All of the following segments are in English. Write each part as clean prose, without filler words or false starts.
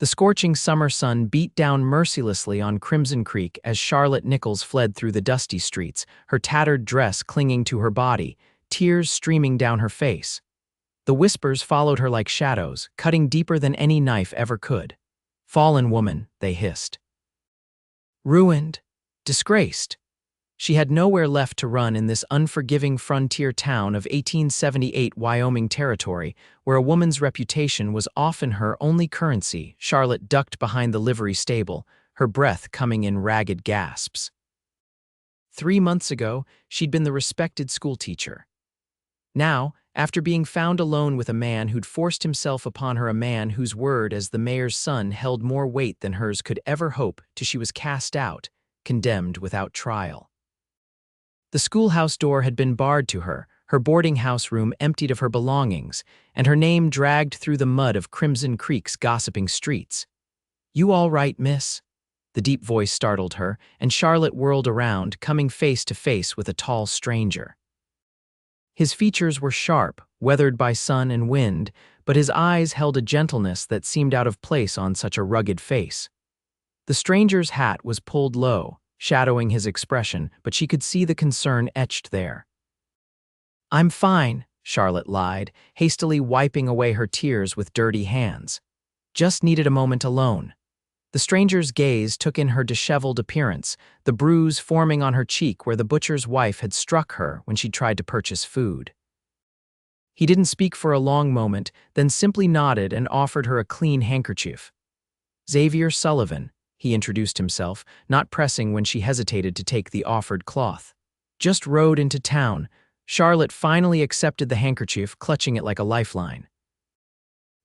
The scorching summer sun beat down mercilessly on Crimson Creek as Charlotte Nichols fled through the dusty streets, her tattered dress clinging to her body, tears streaming down her face. The whispers followed her like shadows, cutting deeper than any knife ever could. "Fallen woman," they hissed. Ruined, disgraced. She had nowhere left to run in this unforgiving frontier town of 1878 Wyoming Territory, where a woman's reputation was often her only currency. Charlotte ducked behind the livery stable, her breath coming in ragged gasps. 3 months ago, she'd been the respected schoolteacher. Now, after being found alone with a man who'd forced himself upon her, a man whose word as the mayor's son held more weight than hers could ever hope, she was cast out, condemned without trial. The schoolhouse door had been barred to her, her boarding house room emptied of her belongings, and her name dragged through the mud of Crimson Creek's gossiping streets. "You all right, miss?" The deep voice startled her, and Charlotte whirled around, coming face to face with a tall stranger. His features were sharp, weathered by sun and wind, but his eyes held a gentleness that seemed out of place on such a rugged face. The stranger's hat was pulled low, shadowing his expression, but she could see the concern etched there. "I'm fine," Charlotte lied, hastily wiping away her tears with dirty hands. "Just needed a moment alone." The stranger's gaze took in her disheveled appearance, the bruise forming on her cheek where the butcher's wife had struck her when she tried to purchase food. He didn't speak for a long moment, then simply nodded and offered her a clean handkerchief. "Xavier Sullivan," he introduced himself, not pressing when she hesitated to take the offered cloth. "Just rode into town." Charlotte finally accepted the handkerchief, clutching it like a lifeline.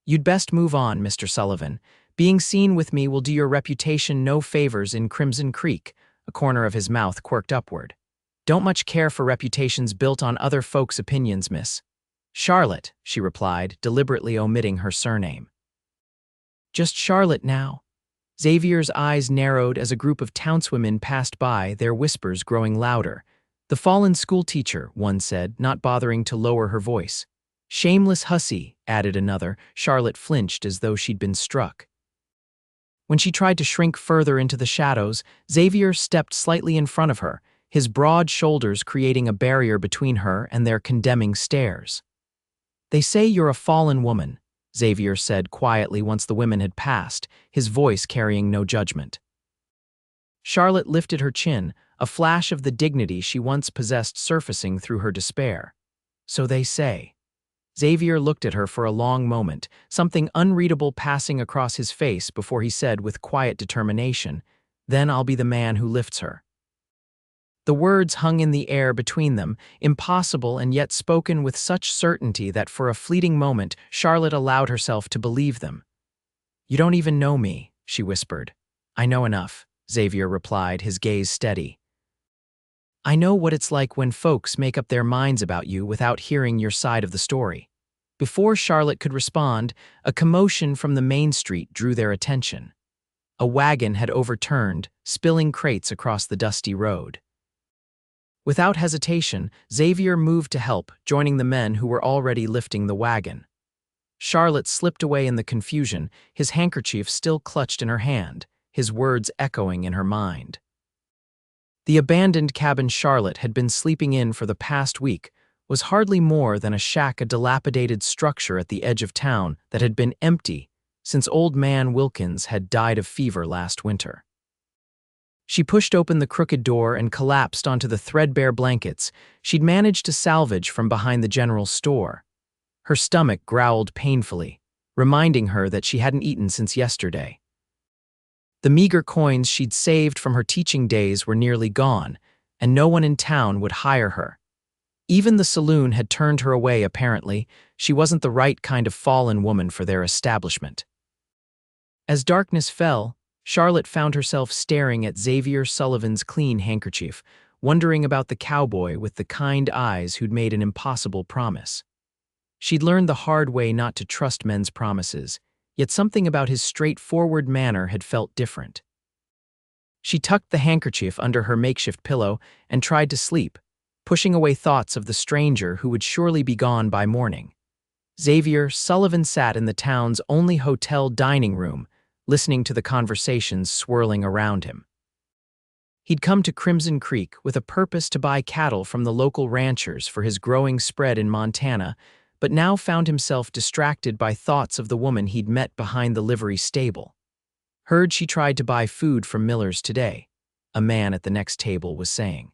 "You'd best move on, Mr. Sullivan. Being seen with me will do your reputation no favors in Crimson Creek." A corner of his mouth quirked upward. "Don't much care for reputations built on other folks' opinions, miss." "Charlotte," she replied, deliberately omitting her surname. "Just Charlotte now." Xavier's eyes narrowed as a group of townswomen passed by, their whispers growing louder. "The fallen schoolteacher," one said, not bothering to lower her voice. "Shameless hussy," added another. Charlotte flinched as though she'd been struck. When she tried to shrink further into the shadows, Xavier stepped slightly in front of her, his broad shoulders creating a barrier between her and their condemning stares. "They say you're a fallen woman," Xavier said quietly once the women had passed, his voice carrying no judgment. Charlotte lifted her chin, a flash of the dignity she once possessed surfacing through her despair. "So they say." Xavier looked at her for a long moment, something unreadable passing across his face before he said with quiet determination, "Then I'll be the man who lifts her." The words hung in the air between them, impossible and yet spoken with such certainty that for a fleeting moment Charlotte allowed herself to believe them. "You don't even know me," she whispered. "I know enough," Xavier replied, his gaze steady. "I know what it's like when folks make up their minds about you without hearing your side of the story." Before Charlotte could respond, a commotion from the main street drew their attention. A wagon had overturned, spilling crates across the dusty road. Without hesitation, Xavier moved to help, joining the men who were already lifting the wagon. Charlotte slipped away in the confusion, his handkerchief still clutched in her hand, his words echoing in her mind. The abandoned cabin Charlotte had been sleeping in for the past week was hardly more than a shack, a dilapidated structure at the edge of town that had been empty since old man Wilkins had died of fever last winter. She pushed open the crooked door and collapsed onto the threadbare blankets she'd managed to salvage from behind the general store. Her stomach growled painfully, reminding her that she hadn't eaten since yesterday. The meager coins she'd saved from her teaching days were nearly gone, and no one in town would hire her. Even the saloon had turned her away, apparently. She wasn't the right kind of fallen woman for their establishment. As darkness fell, Charlotte found herself staring at Xavier Sullivan's clean handkerchief, wondering about the cowboy with the kind eyes who'd made an impossible promise. She'd learned the hard way not to trust men's promises, yet something about his straightforward manner had felt different. She tucked the handkerchief under her makeshift pillow and tried to sleep, pushing away thoughts of the stranger who would surely be gone by morning. Xavier Sullivan sat in the town's only hotel dining room, listening to the conversations swirling around him. He'd come to Crimson Creek with a purpose to buy cattle from the local ranchers for his growing spread in Montana, but now found himself distracted by thoughts of the woman he'd met behind the livery stable. Heard she tried to buy food from Miller's today, a man at the next table was saying.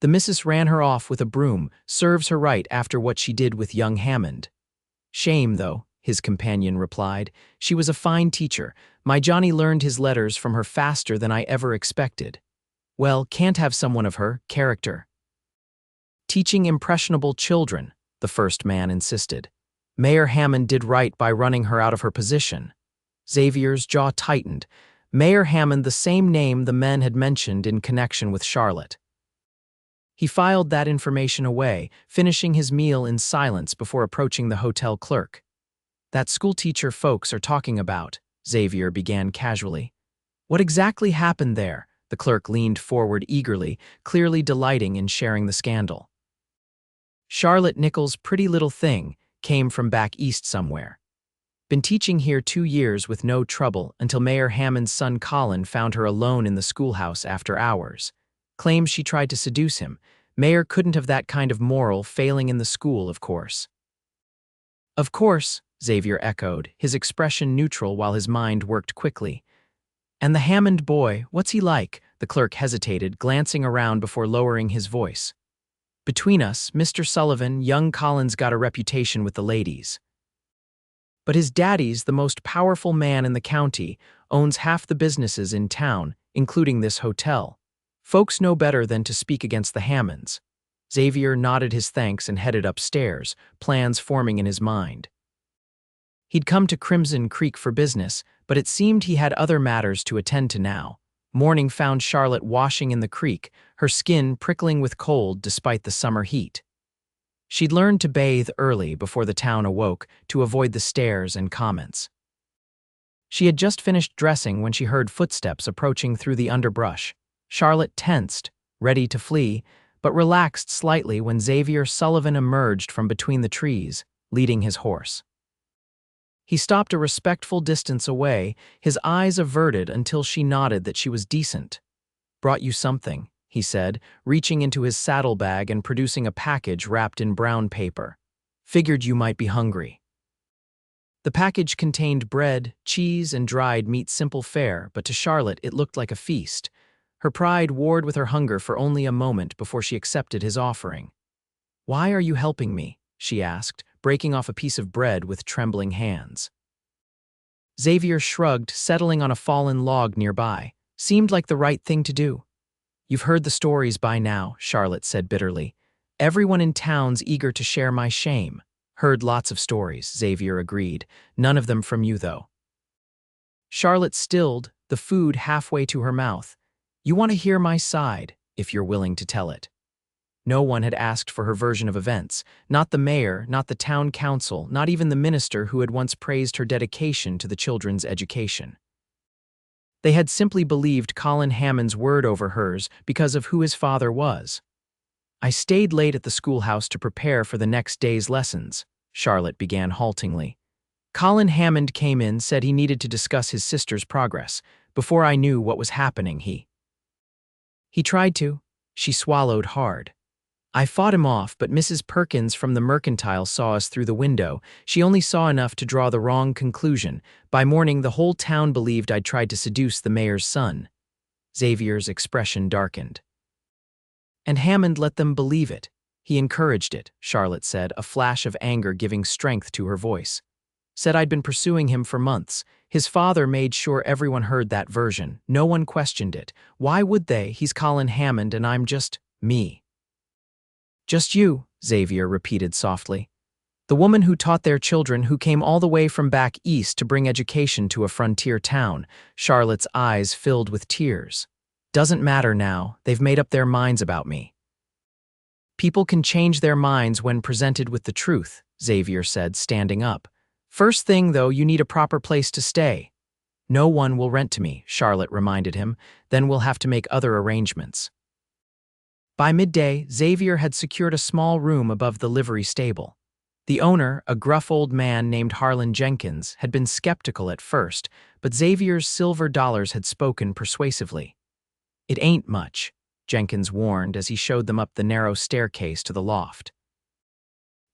The missus ran her off with a broom, serves her right after what she did with young Hammond. Shame, though, his companion replied. She was a fine teacher. My Johnny learned his letters from her faster than I ever expected. Well, can't have someone of her character. Teaching impressionable children, the first man insisted. Mayor Hammond did right by running her out of her position. Xavier's jaw tightened. Mayor Hammond, the same name the men had mentioned in connection with Charlotte. He filed that information away, finishing his meal in silence before approaching the hotel clerk. That schoolteacher folks are talking about, Xavier began casually. What exactly happened there? The clerk leaned forward eagerly, clearly delighting in sharing the scandal. Charlotte Nichols' pretty little thing came from back east somewhere. Been teaching here 2 years with no trouble until Mayor Hammond's son Colin found her alone in the schoolhouse after hours. Claims she tried to seduce him. Mayor couldn't have that kind of moral failing in the school, of course. Of course, Xavier echoed, his expression neutral while his mind worked quickly. And the Hammond boy, what's he like? The clerk hesitated, glancing around before lowering his voice. Between us, Mr. Sullivan, young Colin's got a reputation with the ladies. But his daddy's the most powerful man in the county, owns half the businesses in town, including this hotel. Folks know better than to speak against the Hammonds. Xavier nodded his thanks and headed upstairs, plans forming in his mind. He'd come to Crimson Creek for business, but it seemed he had other matters to attend to now. Morning found Charlotte washing in the creek, her skin prickling with cold despite the summer heat. She'd learned to bathe early before the town awoke to avoid the stares and comments. She had just finished dressing when she heard footsteps approaching through the underbrush. Charlotte tensed, ready to flee, but relaxed slightly when Xavier Sullivan emerged from between the trees, leading his horse. He stopped a respectful distance away, his eyes averted until she nodded that she was decent. Brought you something, he said, reaching into his saddlebag and producing a package wrapped in brown paper. Figured you might be hungry. The package contained bread, cheese, and dried meat, simple fare, but to Charlotte it looked like a feast. Her pride warred with her hunger for only a moment before she accepted his offering. Why are you helping me? She asked, breaking off a piece of bread with trembling hands. Xavier shrugged, settling on a fallen log nearby. Seemed like the right thing to do. You've heard the stories by now, Charlotte said bitterly. Everyone in town's eager to share my shame. Heard lots of stories, Xavier agreed. None of them from you, though. Charlotte stilled, the food halfway to her mouth. You want to hear my side, if you're willing to tell it. No one had asked for her version of events. Not the mayor, not the town council, not even the minister who had once praised her dedication to the children's education. They had simply believed Colin Hammond's word over hers because of who his father was. I stayed late at the schoolhouse to prepare for the next day's lessons, Charlotte began haltingly. Colin Hammond came in, said he needed to discuss his sister's progress. Before I knew what was happening, He tried to. She swallowed hard. I fought him off, but Mrs. Perkins from the mercantile saw us through the window. She only saw enough to draw the wrong conclusion. By morning, the whole town believed I'd tried to seduce the mayor's son. Xavier's expression darkened. And Hammond let them believe it. He encouraged it, Charlotte said, a flash of anger giving strength to her voice. Said I'd been pursuing him for months. His father made sure everyone heard that version. No one questioned it. Why would they? He's Colin Hammond and I'm just me. Just you, Xavier repeated softly. The woman who taught their children, who came all the way from back east to bring education to a frontier town. Charlotte's eyes filled with tears. Doesn't matter now, they've made up their minds about me. People can change their minds when presented with the truth, Xavier said, standing up. First thing, though, you need a proper place to stay. No one will rent to me, Charlotte reminded him, then we'll have to make other arrangements. By midday, Xavier had secured a small room above the livery stable. The owner, a gruff old man named Harlan Jenkins, had been skeptical at first, but Xavier's silver dollars had spoken persuasively. "It ain't much," Jenkins warned as he showed them up the narrow staircase to the loft.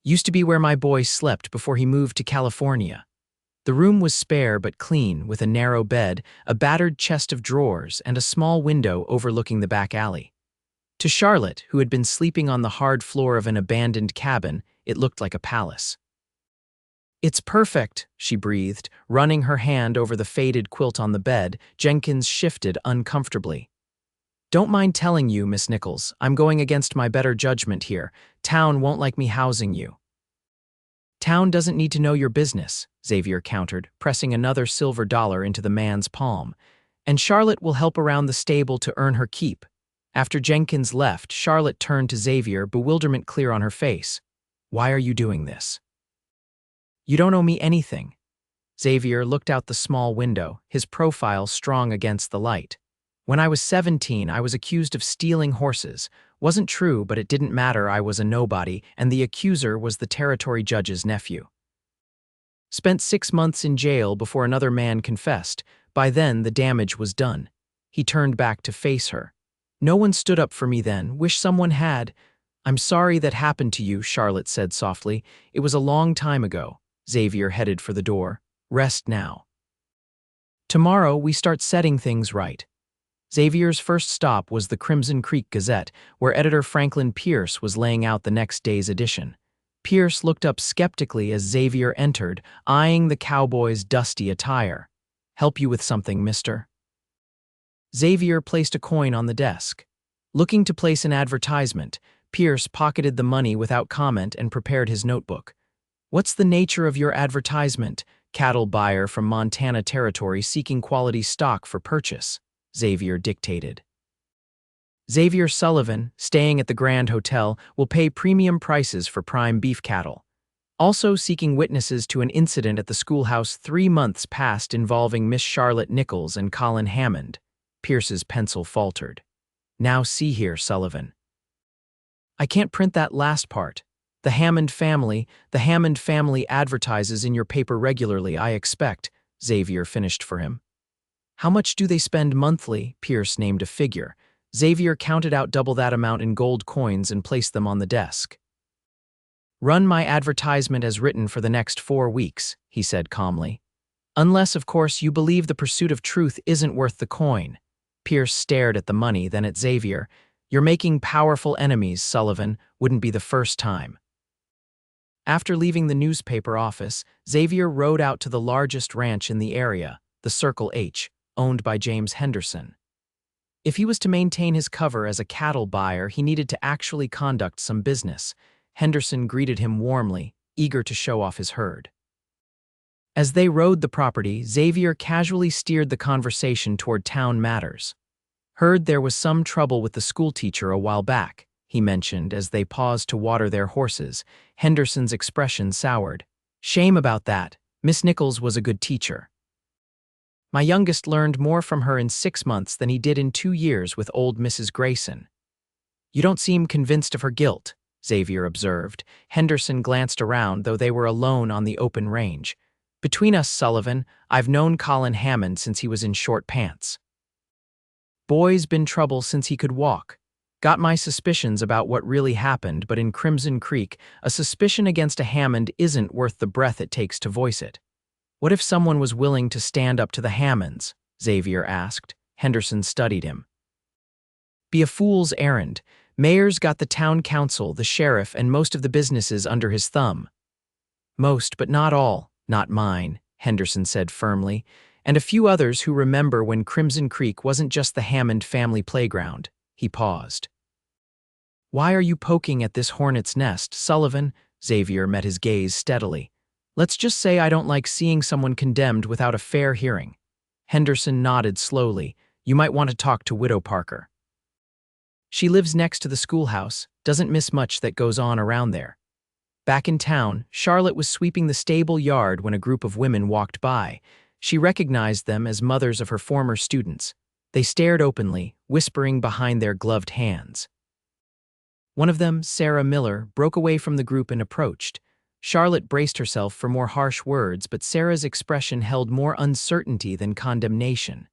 "Used to be where my boy slept before he moved to California." The room was spare but clean, with a narrow bed, a battered chest of drawers, and a small window overlooking the back alley. To Charlotte, who had been sleeping on the hard floor of an abandoned cabin, it looked like a palace. "It's perfect," she breathed, running her hand over the faded quilt on the bed. Jenkins shifted uncomfortably. "Don't mind telling you, Miss Nichols, I'm going against my better judgment here. Town won't like me housing you." "Town doesn't need to know your business," Xavier countered, pressing another silver dollar into the man's palm. "And Charlotte will help around the stable to earn her keep." After Jenkins left, Charlotte turned to Xavier, bewilderment clear on her face. "Why are you doing this?" "You don't owe me anything." Xavier looked out the small window, his profile strong against the light. "When I was 17, I was accused of stealing horses. Wasn't true, but it didn't matter. I was a nobody, and the accuser was the territory judge's nephew. Spent 6 months in jail before another man confessed. By then, the damage was done." He turned back to face her. "No one stood up for me then. Wish someone had." "I'm sorry that happened to you," Charlotte said softly. "It was a long time ago." Xavier headed for the door. "Rest now. Tomorrow, we start setting things right." Xavier's first stop was the Crimson Creek Gazette, where editor Franklin Pierce was laying out the next day's edition. Pierce looked up skeptically as Xavier entered, eyeing the cowboy's dusty attire. "Help you with something, mister?" Xavier placed a coin on the desk. Looking to place an advertisement, Pierce pocketed the money without comment and prepared his notebook. "What's the nature of your advertisement?" "Cattle buyer from Montana Territory seeking quality stock for purchase," Xavier dictated. "Xavier Sullivan, staying at the Grand Hotel, will pay premium prices for prime beef cattle. Also seeking witnesses to an incident at the schoolhouse 3 months past involving Miss Charlotte Nichols and Colin Hammond." Pierce's pencil faltered. "Now see here, Sullivan." "I can't print that last part. The Hammond family advertises in your paper regularly, I expect," Xavier finished for him. "How much do they spend monthly?" Pierce named a figure. Xavier counted out double that amount in gold coins and placed them on the desk. "Run my advertisement as written for the next 4 weeks," he said calmly. "Unless, of course, you believe the pursuit of truth isn't worth the coin." Pierce stared at the money, then at Xavier. "You're making powerful enemies, Sullivan. Wouldn't be the first time." After leaving the newspaper office, Xavier rode out to the largest ranch in the area, the Circle H, owned by James Henderson. If he was to maintain his cover as a cattle buyer, he needed to actually conduct some business. Henderson greeted him warmly, eager to show off his herd. As they rode the property, Xavier casually steered the conversation toward town matters. "Heard there was some trouble with the schoolteacher a while back," he mentioned as they paused to water their horses. Henderson's expression soured. "Shame about that. Miss Nichols was a good teacher. My youngest learned more from her in 6 months than he did in 2 years with old Mrs. Grayson." "You don't seem convinced of her guilt," Xavier observed. Henderson glanced around, though they were alone on the open range. "Between us, Sullivan, I've known Colin Hammond since he was in short pants. Boy's been trouble since he could walk. Got my suspicions about what really happened, but in Crimson Creek, a suspicion against a Hammond isn't worth the breath it takes to voice it." "What if someone was willing to stand up to the Hammonds?" Xavier asked. Henderson studied him. "Be a fool's errand. Mayor's got the town council, the sheriff, and most of the businesses under his thumb." "Most, but not all. Not mine," Henderson said firmly, "and a few others who remember when Crimson Creek wasn't just the Hammond family playground." He paused. "Why are you poking at this hornet's nest, Sullivan?" Xavier met his gaze steadily. "Let's just say I don't like seeing someone condemned without a fair hearing." Henderson nodded slowly. "You might want to talk to Widow Parker. She lives next to the schoolhouse, doesn't miss much that goes on around there." Back in town, Charlotte was sweeping the stable yard when a group of women walked by. She recognized them as mothers of her former students. They stared openly, whispering behind their gloved hands. One of them, Sarah Miller, broke away from the group and approached. Charlotte braced herself for more harsh words, but Sarah's expression held more uncertainty than condemnation.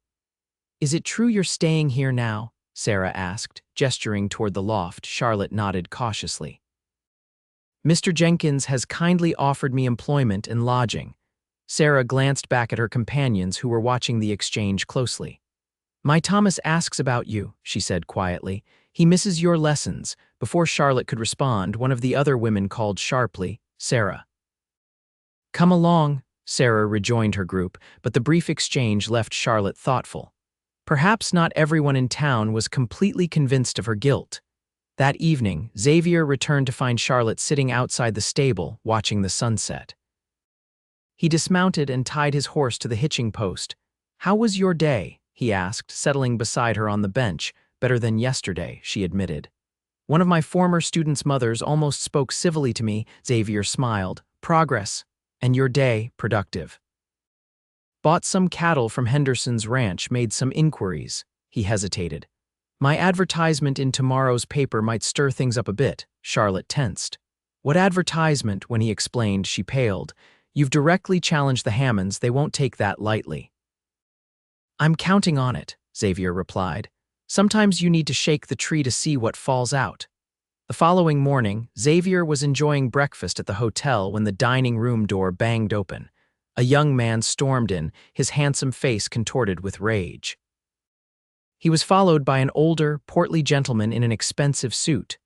"Is it true you're staying here now?" Sarah asked, gesturing toward the loft. Charlotte nodded cautiously. "Mr. Jenkins has kindly offered me employment and lodging." Sarah glanced back at her companions who were watching the exchange closely. "My Thomas asks about you," she said quietly. "He misses your lessons." Before Charlotte could respond, one of the other women called sharply, "Sarah." "Come along," Sarah rejoined her group, but the brief exchange left Charlotte thoughtful. Perhaps not everyone in town was completely convinced of her guilt. That evening, Xavier returned to find Charlotte sitting outside the stable, watching the sunset. He dismounted and tied his horse to the hitching post. "How was your day?" he asked, settling beside her on the bench. "Better than yesterday," she admitted. "One of my former students' mothers almost spoke civilly to me," Xavier smiled. "Progress. And your day, productive." "Bought some cattle from Henderson's ranch, made some inquiries." He hesitated. "My advertisement in tomorrow's paper might stir things up a bit." Charlotte tensed. "What advertisement?" When he explained, she paled. "You've directly challenged the Hammonds. They won't take that lightly." "I'm counting on it," Xavier replied. "Sometimes you need to shake the tree to see what falls out." The following morning, Xavier was enjoying breakfast at the hotel when the dining room door banged open. A young man stormed in, his handsome face contorted with rage. He was followed by an older, portly gentleman in an expensive suit.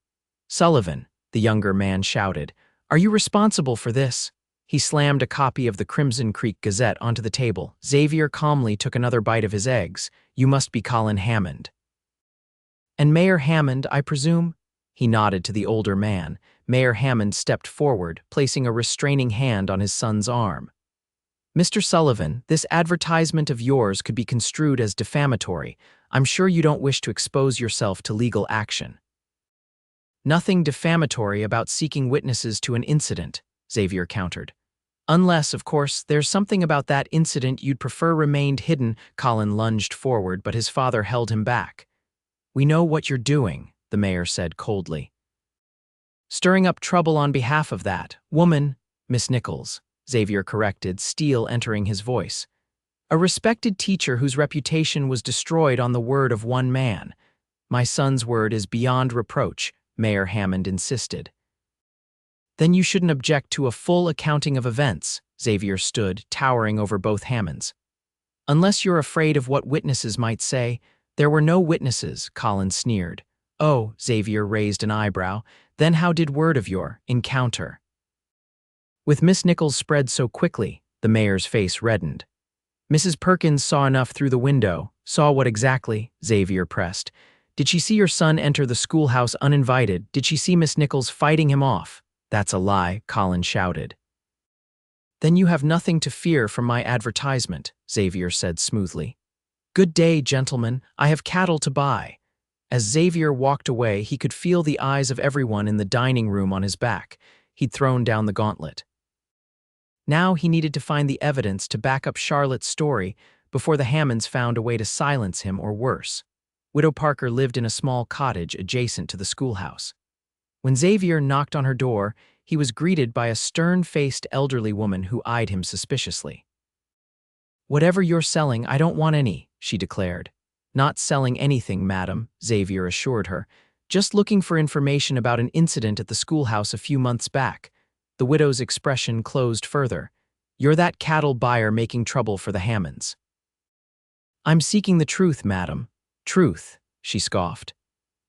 "Sullivan," the younger man shouted, "are you responsible for this?" He slammed a copy of the Crimson Creek Gazette onto the table. Xavier calmly took another bite of his eggs. "You must be Colin Hammond." "And Mayor Hammond, I presume?" He nodded to the older man. Mayor Hammond stepped forward, placing a restraining hand on his son's arm. "Mr. Sullivan, this advertisement of yours could be construed as defamatory. I'm sure you don't wish to expose yourself to legal action." "Nothing defamatory about seeking witnesses to an incident," Xavier countered. "Unless, of course, there's something about that incident you'd prefer remained hidden." Colin lunged forward, but his father held him back. "We know what you're doing," the mayor said coldly. "Stirring up trouble on behalf of that woman, Miss Nichols," Xavier corrected, steel entering his voice. "A respected teacher whose reputation was destroyed on the word of one man." "My son's word is beyond reproach," Mayor Hammond insisted. "Then you shouldn't object to a full accounting of events." Xavier stood, towering over both Hammonds. "Unless you're afraid of what witnesses might say." "There were no witnesses," Colin sneered. "Oh," Xavier raised an eyebrow. "Then how did word of your encounter with Miss Nichols spread so quickly?" The mayor's face reddened. "Mrs. Perkins saw enough through the window." "Saw what exactly?" Xavier pressed. "Did she see your son enter the schoolhouse uninvited? Did she see Miss Nichols fighting him off?" "That's a lie," Colin shouted. "Then you have nothing to fear from my advertisement," Xavier said smoothly. "Good day, gentlemen. I have cattle to buy." As Xavier walked away, he could feel the eyes of everyone in the dining room on his back. He'd thrown down the gauntlet. Now he needed to find the evidence to back up Charlotte's story before the Hammonds found a way to silence him or worse. Widow Parker lived in a small cottage adjacent to the schoolhouse. When Xavier knocked on her door, he was greeted by a stern-faced elderly woman who eyed him suspiciously. "Whatever you're selling, I don't want any," she declared. "Not selling anything, madam," Xavier assured her. "Just looking for information about an incident at the schoolhouse a few months back." The widow's expression closed further. "You're that cattle buyer making trouble for the Hammonds." "I'm seeking the truth, madam." "Truth," she scoffed.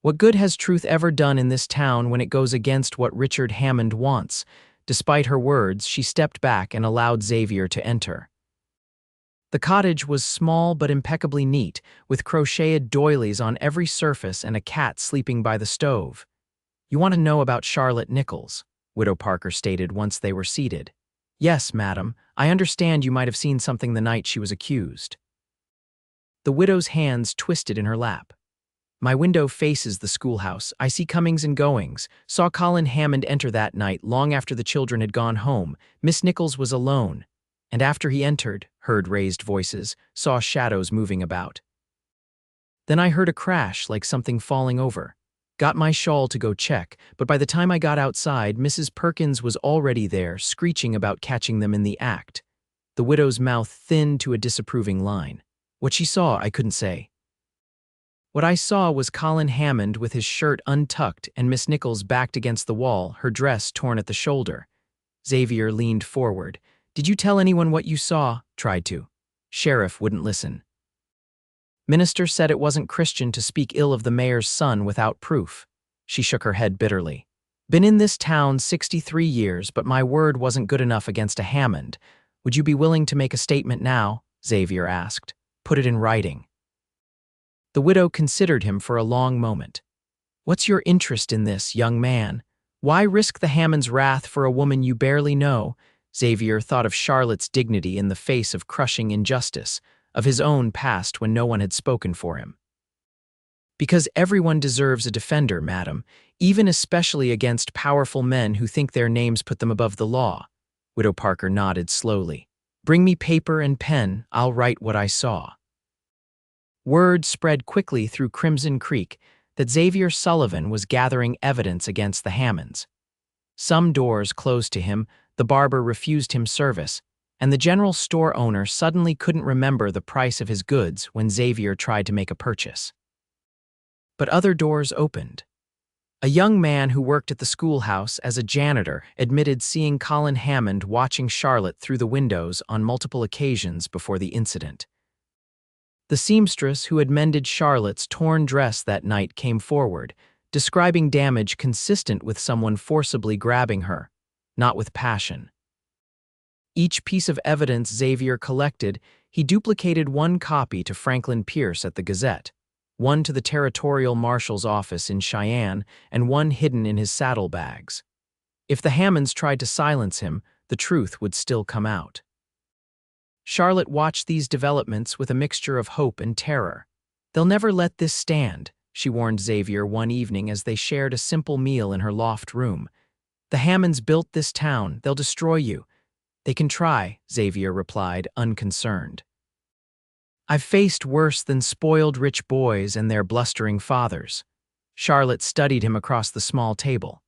"What good has truth ever done in this town when it goes against what Richard Hammond wants?" Despite her words, she stepped back and allowed Xavier to enter. The cottage was small but impeccably neat, with crocheted doilies on every surface and a cat sleeping by the stove. "You want to know about Charlotte Nichols?" Widow Parker stated once they were seated. "Yes, madam. I understand you might have seen something the night she was accused." The widow's hands twisted in her lap. "My window faces the schoolhouse. I see comings and goings. Saw Colin Hammond enter that night long after the children had gone home. Miss Nichols was alone. And after he entered," heard raised voices, "saw shadows moving about. Then I heard a crash like something falling over." Got my shawl to go check, but by the time I got outside, Mrs. Perkins was already there, screeching about catching them in the act. The widow's mouth thinned to a disapproving line. What she saw, I couldn't say. What I saw was Colin Hammond with his shirt untucked and Miss Nichols backed against the wall, her dress torn at the shoulder. Xavier leaned forward. Did you tell anyone what you saw? Tried to. Sheriff wouldn't listen. Minister said it wasn't Christian to speak ill of the mayor's son without proof. She shook her head bitterly. Been in this town 63 years, but my word wasn't good enough against a Hammond. Would you be willing to make a statement now? Xavier asked. Put it in writing. The widow considered him for a long moment. What's your interest in this, young man? Why risk the Hammond's wrath for a woman you barely know? Xavier thought of Charlotte's dignity in the face of crushing injustice, of his own past when no one had spoken for him. Because everyone deserves a defender, madam, even especially against powerful men who think their names put them above the law. Widow Parker nodded slowly. Bring me paper and pen, I'll write what I saw. Word spread quickly through Crimson Creek that Xavier Sullivan was gathering evidence against the Hammonds. Some doors closed to him, the barber refused him service, and the general store owner suddenly couldn't remember the price of his goods when Xavier tried to make a purchase. But other doors opened. A young man who worked at the schoolhouse as a janitor admitted seeing Colin Hammond watching Charlotte through the windows on multiple occasions before the incident. The seamstress who had mended Charlotte's torn dress that night came forward, describing damage consistent with someone forcibly grabbing her, not with passion. Each piece of evidence Xavier collected, he duplicated one copy to Franklin Pierce at the Gazette, one to the Territorial Marshal's office in Cheyenne, and one hidden in his saddlebags. If the Hammonds tried to silence him, the truth would still come out. Charlotte watched these developments with a mixture of hope and terror. They'll never let this stand, she warned Xavier one evening as they shared a simple meal in her loft room. The Hammonds built this town, they'll destroy you. They can try, Xavier replied, unconcerned. I've faced worse than spoiled rich boys and their blustering fathers. Charlotte studied him across the small table.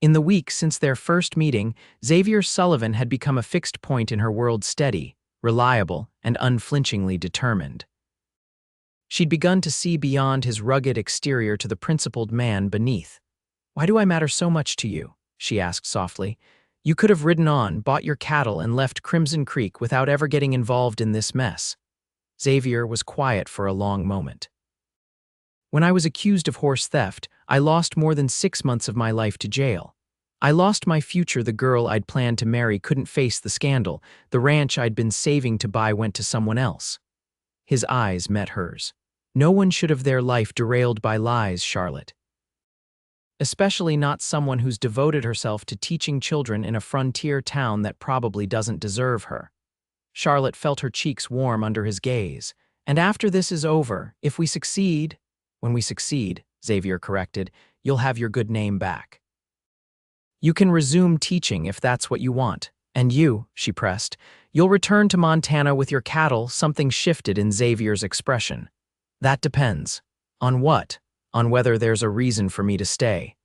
In the week since their first meeting, Xavier Sullivan had become a fixed point in her world, steady, reliable, and unflinchingly determined. She'd begun to see beyond his rugged exterior to the principled man beneath. Why do I matter so much to you? She asked softly. You could have ridden on, bought your cattle, and left Crimson Creek without ever getting involved in this mess. Xavier was quiet for a long moment. When I was accused of horse theft, I lost more than 6 months of my life to jail. I lost my future. The girl I'd planned to marry couldn't face the scandal. The ranch I'd been saving to buy went to someone else. His eyes met hers. No one should have their life derailed by lies, Charlotte. Especially not someone who's devoted herself to teaching children in a frontier town that probably doesn't deserve her. Charlotte felt her cheeks warm under his gaze. And after this is over, if we succeed— When we succeed, Xavier corrected, you'll have your good name back. You can resume teaching if that's what you want. And you, she pressed, you'll return to Montana with your cattle. Something shifted in Xavier's expression. That depends. On what? On whether there's a reason for me to stay.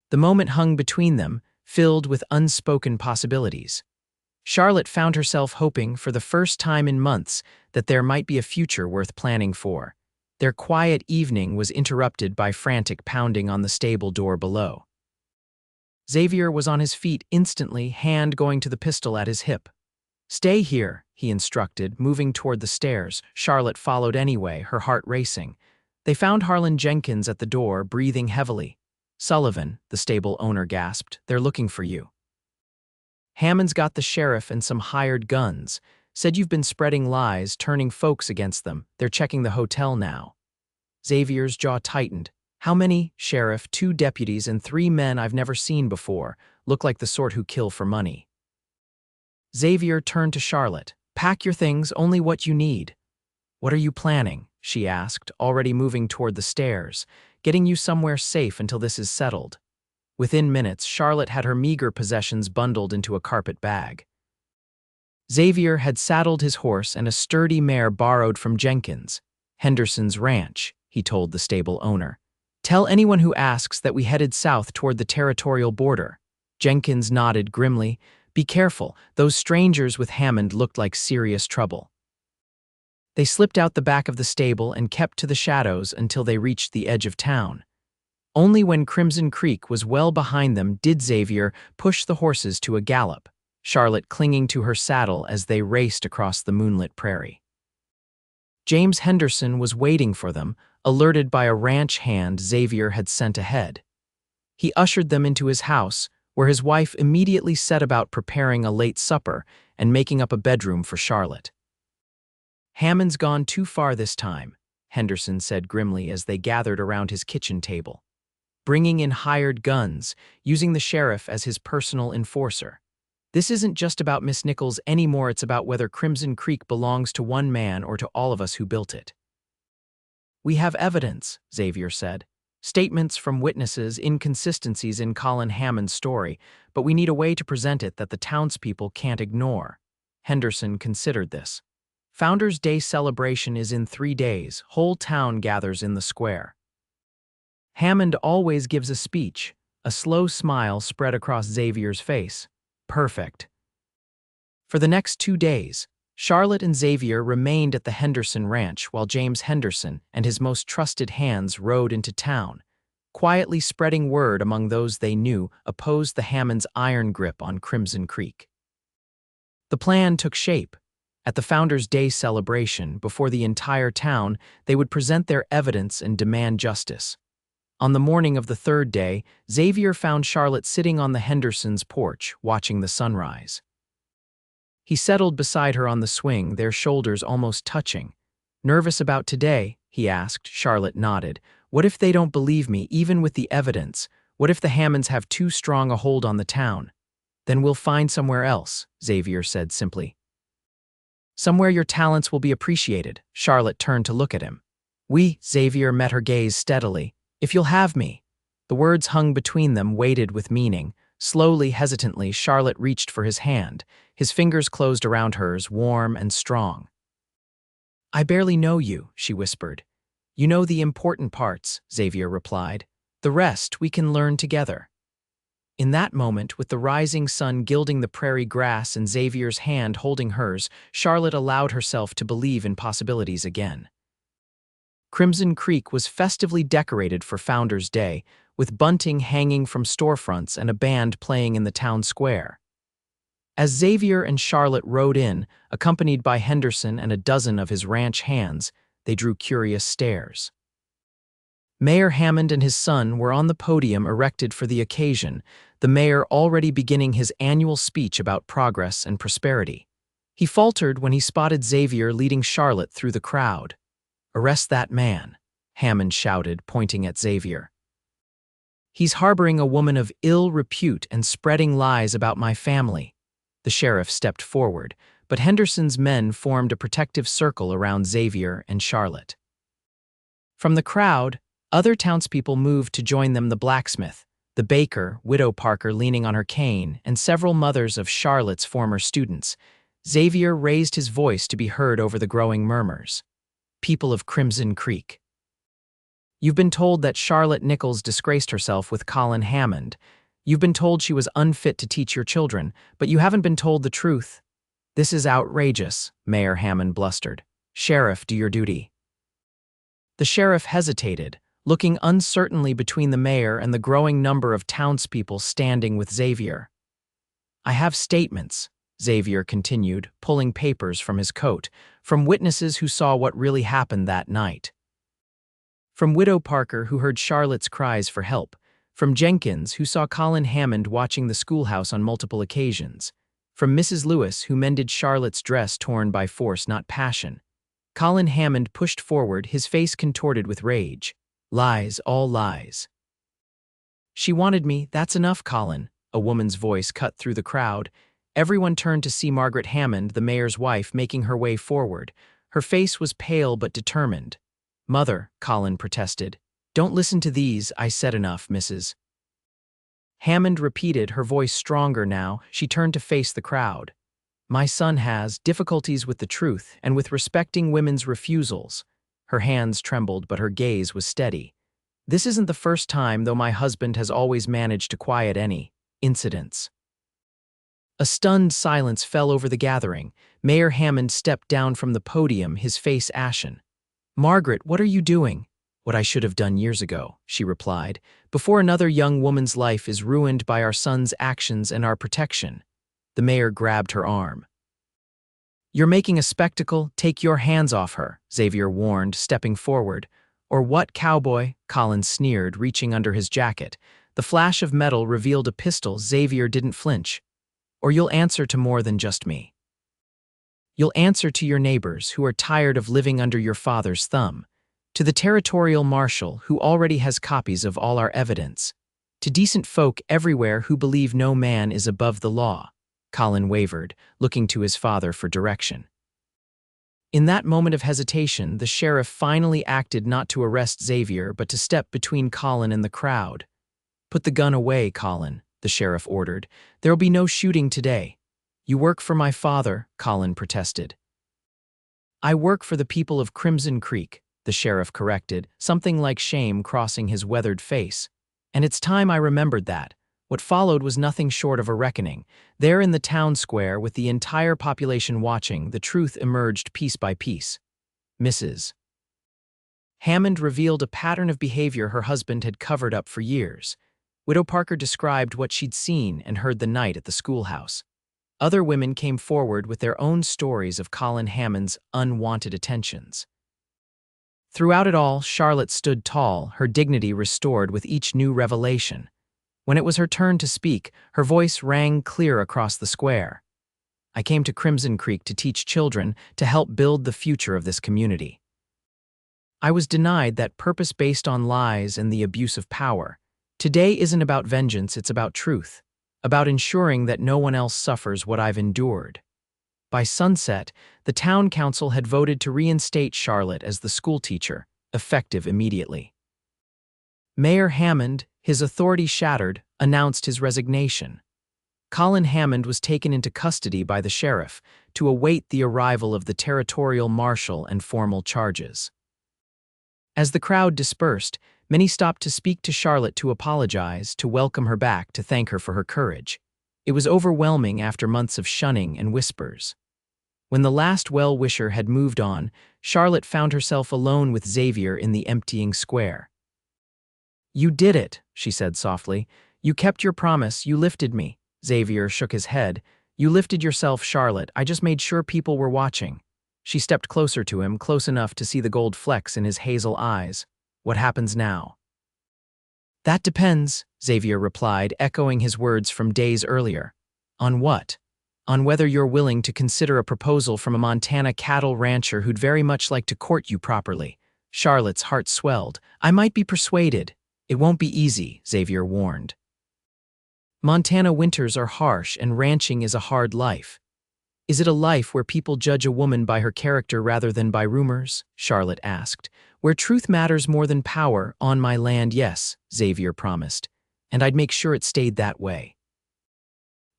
The moment hung between them, filled with unspoken possibilities. Charlotte found herself hoping for the first time in months that there might be a future worth planning for. Their quiet evening was interrupted by frantic pounding on the stable door below. Xavier was on his feet instantly, hand going to the pistol at his hip. Stay here, he instructed, moving toward the stairs. Charlotte followed anyway, her heart racing. They found Harlan Jenkins at the door, breathing heavily. Sullivan, the stable owner gasped, they're looking for you. Hammond's got the sheriff and some hired guns. Said you've been spreading lies, turning folks against them. They're checking the hotel now. Xavier's jaw tightened. How many? Sheriff, 2 deputies, and 3 men I've never seen before. Look like the sort who kill for money. Xavier turned to Charlotte. Pack your things, only what you need. What are you planning? She asked, already moving toward the stairs. Getting you somewhere safe until this is settled. Within minutes, Charlotte had her meager possessions bundled into a carpet bag. Xavier had saddled his horse and a sturdy mare borrowed from Jenkins. Henderson's ranch, he told the stable owner. Tell anyone who asks that we headed south toward the territorial border. Jenkins nodded grimly. Be careful, those strangers with Hammond looked like serious trouble. They slipped out the back of the stable and kept to the shadows until they reached the edge of town. Only when Crimson Creek was well behind them did Xavier push the horses to a gallop, Charlotte clinging to her saddle as they raced across the moonlit prairie. James Henderson was waiting for them, alerted by a ranch hand Xavier had sent ahead. He ushered them into his house, where his wife immediately set about preparing a late supper and making up a bedroom for Charlotte. Hammond's gone too far this time, Henderson said grimly as they gathered around his kitchen table. Bringing in hired guns, using the sheriff as his personal enforcer. This isn't just about Miss Nichols anymore, it's about whether Crimson Creek belongs to one man or to all of us who built it. We have evidence, Xavier said. Statements from witnesses, inconsistencies in Colin Hammond's story, but we need a way to present it that the townspeople can't ignore. Henderson considered this. Founders' Day celebration is in 3 days. Whole town gathers in the square. Hammond always gives a speech. A slow smile spread across Xavier's face. Perfect. For the next 2 days, Charlotte and Xavier remained at the Henderson ranch while James Henderson and his most trusted hands rode into town, quietly spreading word among those they knew opposed the Hammonds' iron grip on Crimson Creek. The plan took shape. At the Founders' Day celebration, before the entire town, they would present their evidence and demand justice. On the morning of the 3rd day, Xavier found Charlotte sitting on the Hendersons' porch, watching the sunrise. He settled beside her on the swing, their shoulders almost touching. Nervous about today? He asked. Charlotte nodded. What if they don't believe me, even with the evidence? What if the Hammonds have too strong a hold on the town? Then we'll find somewhere else, Xavier said simply. Somewhere your talents will be appreciated. Charlotte turned to look at him. Xavier met her gaze steadily. If you'll have me. The words hung between them, weighted with meaning. Slowly, hesitantly, Charlotte reached for his hand. His fingers closed around hers, warm and strong. I barely know you, she whispered. You know the important parts, Xavier replied. The rest we can learn together. In that moment, with the rising sun gilding the prairie grass and Xavier's hand holding hers, Charlotte allowed herself to believe in possibilities again. Crimson Creek was festively decorated for Founders' Day, with bunting hanging from storefronts and a band playing in the town square. As Xavier and Charlotte rode in, accompanied by Henderson and a dozen of his ranch hands, they drew curious stares. Mayor Hammond and his son were on the podium erected for the occasion, the mayor already beginning his annual speech about progress and prosperity. He faltered when he spotted Xavier leading Charlotte through the crowd. Arrest that man, Hammond shouted, pointing at Xavier. He's harboring a woman of ill repute and spreading lies about my family. The sheriff stepped forward, but Henderson's men formed a protective circle around Xavier and Charlotte. From the crowd, other townspeople moved to join them: the blacksmith, the baker, Widow Parker leaning on her cane, and several mothers of Charlotte's former students. Xavier raised his voice to be heard over the growing murmurs. People of Crimson Creek. You've been told that Charlotte Nichols disgraced herself with Colin Hammond. You've been told she was unfit to teach your children, but you haven't been told the truth. This is outrageous, Mayor Hammond blustered. Sheriff, do your duty. The sheriff hesitated, looking uncertainly between the mayor and the growing number of townspeople standing with Xavier. I have statements, Xavier continued, pulling papers from his coat, from witnesses who saw what really happened that night. From Widow Parker, who heard Charlotte's cries for help. From Jenkins, who saw Colin Hammond watching the schoolhouse on multiple occasions. From Mrs. Lewis, who mended Charlotte's dress torn by force, not passion. Colin Hammond pushed forward, his face contorted with rage. Lies, all lies. She wanted me, that's enough, Colin, a woman's voice cut through the crowd. Everyone turned to see Margaret Hammond, the mayor's wife, making her way forward. Her face was pale but determined. Mother, Colin protested. Don't listen to these, I said enough, Mrs. Hammond repeated, her voice stronger now. She turned to face the crowd. My son has difficulties with the truth and with respecting women's refusals. Her hands trembled, but her gaze was steady. This isn't the first time, though my husband has always managed to quiet any incidents. A stunned silence fell over the gathering. Mayor Hammond stepped down from the podium, his face ashen. "Margaret, what are you doing?" "What I should have done years ago," she replied, "before another young woman's life is ruined by our son's actions and our protection." The mayor grabbed her arm. "You're making a spectacle. Take your hands off her," Xavier warned, stepping forward. "Or what, cowboy?" Colin sneered, reaching under his jacket. The flash of metal revealed a pistol. Xavier didn't flinch. "Or you'll answer to more than just me. You'll answer to your neighbors who are tired of living under your father's thumb, to the territorial marshal who already has copies of all our evidence, to decent folk everywhere who believe no man is above the law." Colin wavered, looking to his father for direction. In that moment of hesitation, the sheriff finally acted, not to arrest Xavier, but to step between Colin and the crowd. "Put the gun away, Colin," the sheriff ordered. "There'll be no shooting today." "You work for my father," Colin protested. "I work for the people of Crimson Creek," the sheriff corrected, something like shame crossing his weathered face. "And it's time I remembered that." What followed was nothing short of a reckoning. There in the town square, with the entire population watching, the truth emerged piece by piece. Mrs. Hammond revealed a pattern of behavior her husband had covered up for years. Widow Parker described what she'd seen and heard the night at the schoolhouse. Other women came forward with their own stories of Colin Hammond's unwanted attentions. Throughout it all, Charlotte stood tall, her dignity restored with each new revelation. When it was her turn to speak, her voice rang clear across the square. "I came to Crimson Creek to teach children, to help build the future of this community. I was denied that purpose based on lies and the abuse of power. Today isn't about vengeance, it's about truth, about ensuring that no one else suffers what I've endured." By sunset, the town council had voted to reinstate Charlotte as the schoolteacher, effective immediately. Mayor Hammond, his authority shattered, announced his resignation. Colin Hammond was taken into custody by the sheriff to await the arrival of the territorial marshal and formal charges. As the crowd dispersed, many stopped to speak to Charlotte, to apologize, to welcome her back, to thank her for her courage. It was overwhelming after months of shunning and whispers. When the last well-wisher had moved on, Charlotte found herself alone with Xavier in the emptying square. "You did it," she said softly. "You kept your promise, you lifted me." Xavier shook his head. "You lifted yourself, Charlotte. I just made sure people were watching." She stepped closer to him, close enough to see the gold flecks in his hazel eyes. "What happens now?" "That depends," Xavier replied, echoing his words from days earlier. "On what?" "On whether you're willing to consider a proposal from a Montana cattle rancher who'd very much like to court you properly." Charlotte's heart swelled. "I might be persuaded." "It won't be easy," Xavier warned. "Montana winters are harsh and ranching is a hard life." "Is it a life where people judge a woman by her character rather than by rumors?" Charlotte asked. "Where truth matters more than power? On my land, yes," Xavier promised. "And I'd make sure it stayed that way."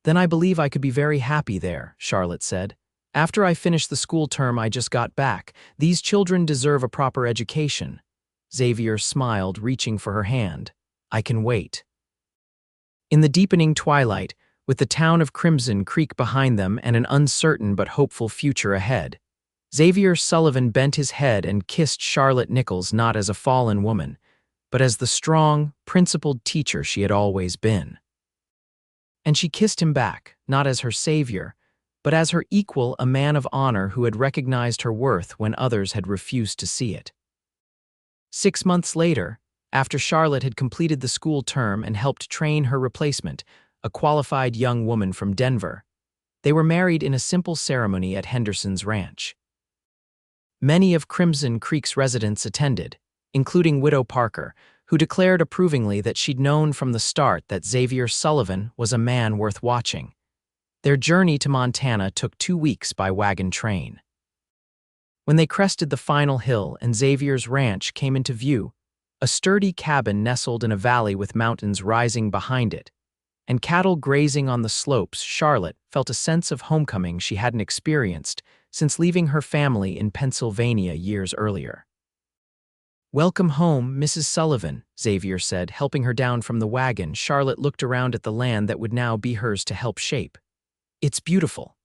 "Then I believe I could be very happy there," Charlotte said. "After I finish the school term I just got back, these children deserve a proper education." Xavier smiled, reaching for her hand. "I can wait." In the deepening twilight, with the town of Crimson Creek behind them and an uncertain but hopeful future ahead, Xavier Sullivan bent his head and kissed Charlotte Nichols, not as a fallen woman, but as the strong, principled teacher she had always been. And she kissed him back, not as her savior, but as her equal, a man of honor who had recognized her worth when others had refused to see it. 6 months later, after Charlotte had completed the school term and helped train her replacement, a qualified young woman from Denver, they were married in a simple ceremony at Henderson's ranch. Many of Crimson Creek's residents attended, including Widow Parker, who declared approvingly that she'd known from the start that Xavier Sullivan was a man worth watching. Their journey to Montana took 2 weeks by wagon train. When they crested the final hill and Xavier's ranch came into view, a sturdy cabin nestled in a valley with mountains rising behind it, and cattle grazing on the slopes, Charlotte felt a sense of homecoming she hadn't experienced since leaving her family in Pennsylvania years earlier. Welcome home, Mrs. Sullivan, Xavier said, helping her down from the wagon. Charlotte looked around at the land that would now be hers to help shape. It's beautiful.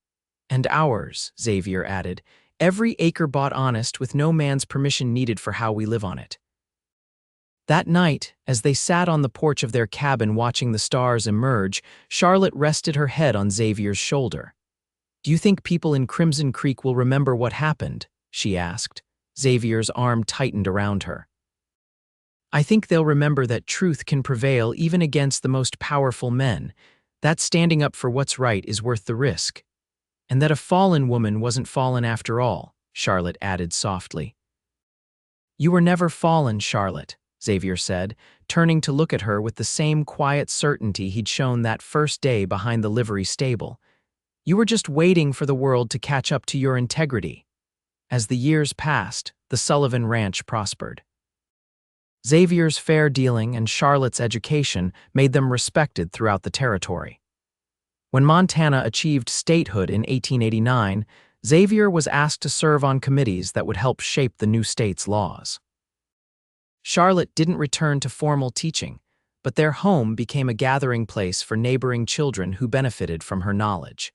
And ours, Xavier added. Every acre bought honest with no man's permission needed for how we live on it. That night, as they sat on the porch of their cabin watching the stars emerge, Charlotte rested her head on Xavier's shoulder. Do you think people in Crimson Creek will remember what happened? She asked. Xavier's arm tightened around her. I think they'll remember that truth can prevail even against the most powerful men, that standing up for what's right is worth the risk. And that a fallen woman wasn't fallen after all, Charlotte added softly. You were never fallen, Charlotte, Xavier said, turning to look at her with the same quiet certainty he'd shown that first day behind the livery stable. You were just waiting for the world to catch up to your integrity. As the years passed, the Sullivan Ranch prospered. Xavier's fair dealing and Charlotte's education made them respected throughout the territory. When Montana achieved statehood in 1889, Xavier was asked to serve on committees that would help shape the new state's laws. Charlotte didn't return to formal teaching, but their home became a gathering place for neighboring children who benefited from her knowledge.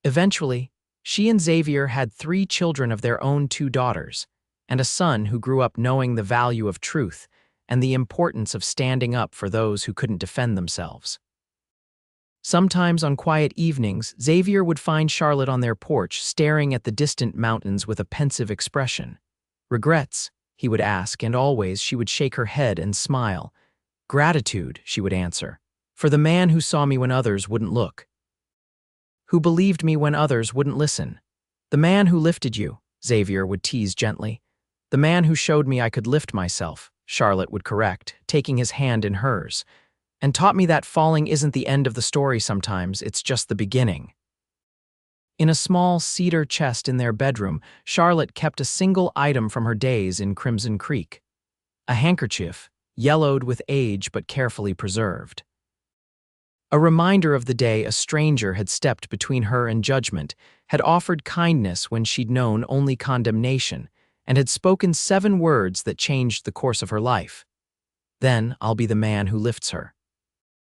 Eventually, she and Xavier had 3 children of their own, 2 daughters, and a son who grew up knowing the value of truth and the importance of standing up for those who couldn't defend themselves. Sometimes on quiet evenings, Xavier would find Charlotte on their porch staring at the distant mountains with a pensive expression. Regrets, he would ask, and always she would shake her head and smile. Gratitude, she would answer, for the man who saw me when others wouldn't look. Who believed me when others wouldn't listen. The man who lifted you, Xavier would tease gently. The man who showed me I could lift myself, Charlotte would correct, taking his hand in hers, and taught me that falling isn't the end of the story sometimes, it's just the beginning. In a small cedar chest in their bedroom, Charlotte kept a single item from her days in Crimson Creek. A handkerchief, yellowed with age but carefully preserved. A reminder of the day a stranger had stepped between her and judgment, had offered kindness when she'd known only condemnation, and had spoken 7 words that changed the course of her life. Then I'll be the man who lifts her.